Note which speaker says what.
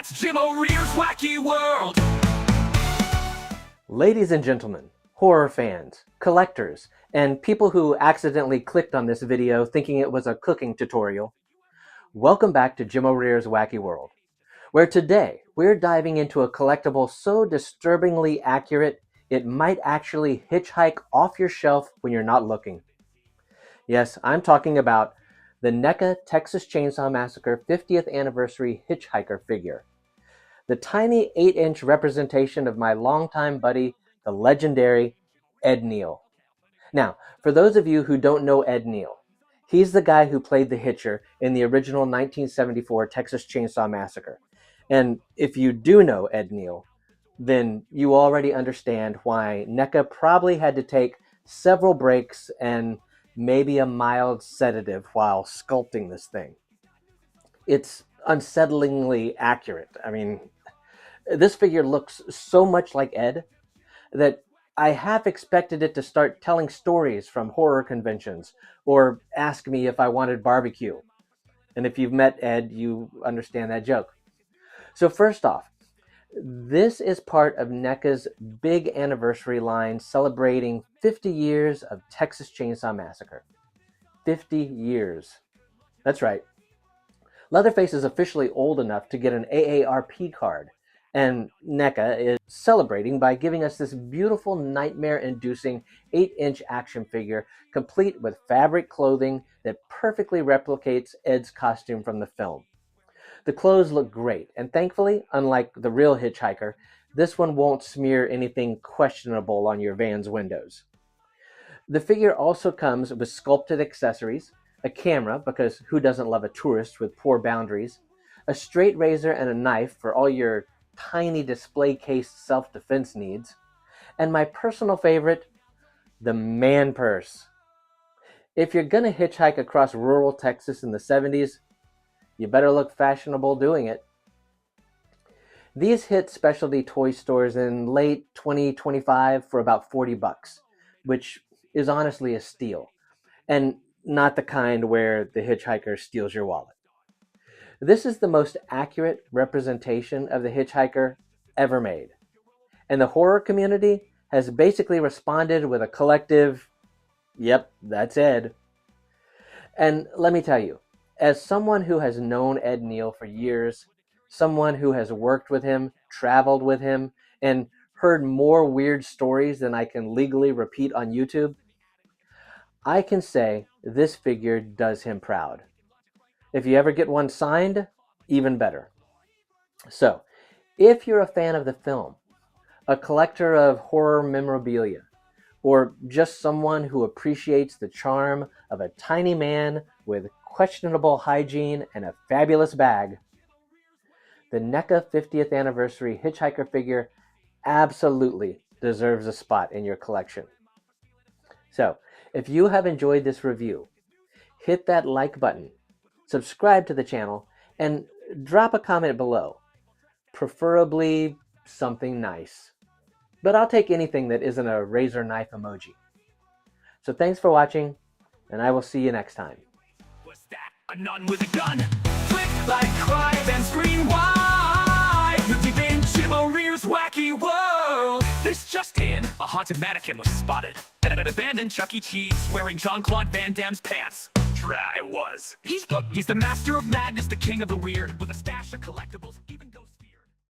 Speaker 1: That's Jim O'Rear's Wacky World!
Speaker 2: Ladies and gentlemen, horror fans, collectors, and people who accidentally clicked on this video thinking it was a cooking tutorial, welcome back to Jim O'Rear's Wacky World, where today we're diving into a collectible so disturbingly accurate it might actually hitchhike off your shelf when you're not looking. Yes, I'm talking about the NECA Texas Chainsaw Massacre 50th Anniversary Hitchhiker figure. The tiny 8-inch representation of my longtime buddy, the legendary Ed Neal. Now, for those of you who don't know Ed Neal, he's the guy who played the Hitcher in the original 1974 Texas Chainsaw Massacre. And if you do know Ed Neal, then you already understand why NECA probably had to take several breaks and maybe a mild sedative while sculpting this thing. It's unsettlingly accurate. I mean, this figure looks so much like Ed that I half expected it to start telling stories from horror conventions or ask me if I wanted barbecue. And if you've met Ed, you understand that joke. So first off, this is part of NECA's big anniversary line celebrating 50 years of Texas Chainsaw Massacre. 50 years. That's right. Leatherface is officially old enough to get an AARP card, and NECA is celebrating by giving us this beautiful nightmare-inducing 8-inch action figure complete with fabric clothing that perfectly replicates Ed's costume from the film. The clothes look great, and thankfully, unlike the real Hitchhiker, this one won't smear anything questionable on your van's windows. The figure also comes with sculpted accessories, a camera, because who doesn't love a tourist with poor boundaries, a straight razor and a knife for all your tiny display case self-defense needs, and my personal favorite, the man purse. If you're gonna hitchhike across rural Texas in the 70s, you better look fashionable doing it. These hit specialty toy stores in late 2025 for about $40, which is honestly a steal, and not the kind where the hitchhiker steals your wallet. This is the most accurate representation of the hitchhiker ever made, and the horror community has basically responded with a collective, yep, that's Ed. And let me tell you, as someone who has known Ed Neal for years, someone who has worked with him, traveled with him, and heard more weird stories than I can legally repeat on YouTube, I can say this figure does him proud. If you ever get one signed, even better. So, if you're a fan of the film, a collector of horror memorabilia, or just someone who appreciates the charm of a tiny man with questionable hygiene and a fabulous bag, the NECA 50th Anniversary Hitchhiker figure absolutely deserves a spot in your collection. So, if you have enjoyed this review, hit that like button, subscribe to the channel, and drop a comment below, preferably something nice. But I'll take anything that isn't a razor knife emoji. So thanks for watching, and I will see you next time.
Speaker 1: Was that a nun with a gun? Click like, cry, and scream why? Deep in Jim O'Rear's Wacky World. This just in, a haunted mannequin was spotted at an abandoned Chuck E. Cheese wearing Jean-Claude Van Damme's pants. Try was. He's the master of madness, the king of the weird, with a stash of collectibles.